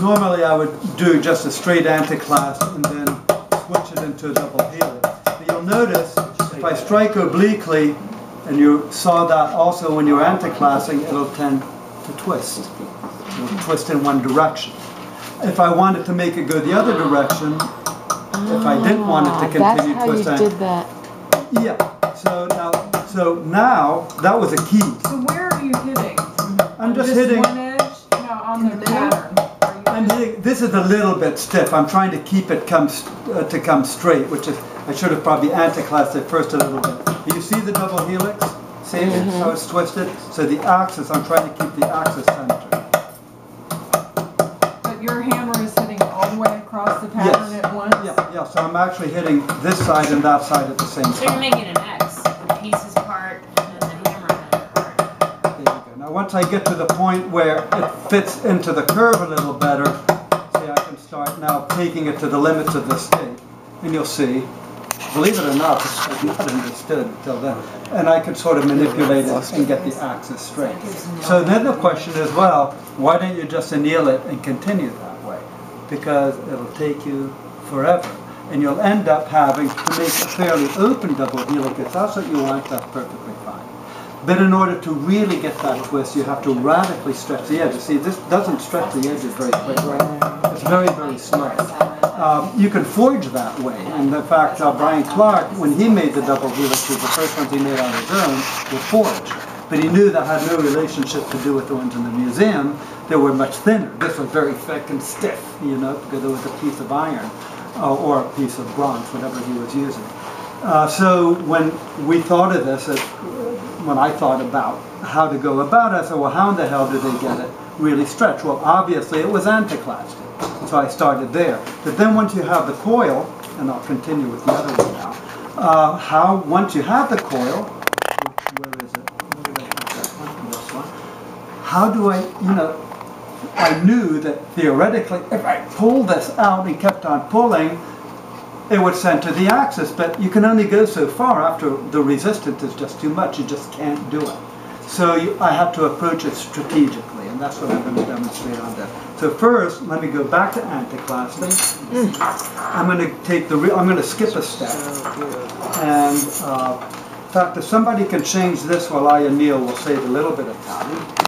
normally I would do just a straight anticlass and then switch it into a double helix. But you'll notice if I strike obliquely, and you saw that also when you're anticlassing, it'll tend to twist. It'll twist in one direction. If I wanted to make it go the other direction, if I didn't want it to continue twisting. That's how you did that. Yeah. So now that was a key. So where are you hitting? I'm just this hitting. One edge? No, on the pattern. I'm hitting. This is a little bit stiff. I'm trying to keep it come straight, which is I should have probably anticlassed it first a little bit. You see the double helix? See how it's twisted? So the axis, I'm trying to keep the axis centered. But your hammer is hitting all the way across the pattern at once? Yeah. So I'm actually hitting this side and that side at the same time. So you're making an X. The pieces part and then the hammer part. There you go. Now once I get to the point where it fits into the curve a little better, see, I can start now taking it to the limits of the state. And you'll see, believe it or not, this was not understood until then. And I could sort of manipulate it and get the axis straight. So then the question is, well, why don't you just anneal it and continue that way? Because it'll take you forever. And you'll end up having to make a fairly open double helix. If that's what you want, that's perfectly fine. But in order to really get that twist, you have to radically stretch the edges. See, this doesn't stretch the edges very quickly. It's very, very slow. You can forge that way. And in fact, Brian Clark, when he made the double helixes, the first ones he made on his own were forged. But he knew that had no relationship to do with the ones in the museum. They were much thinner. This was very thick and stiff, you know, because it was a piece of iron or a piece of bronze, whatever he was using. So when we thought of this, when I thought about how to go about it, I said, well, how in the hell did they get it really stretched? Well, obviously it was anticlassed. So I started there. But then once you have the coil, and I'll continue with the other one now, once you have the coil, where is it? This one. How do I, I knew that theoretically, if I pulled this out and kept on pulling, it would center the axis, but you can only go so far after the resistance is just too much. You just can't do it. So I have to approach it strategically, and that's what I'm going to demonstrate on this. So first, let me go back to anticlassing. I'm going to take I'm going to skip a step. And in fact, if somebody can change this while I anneal, we'll save a little bit of time.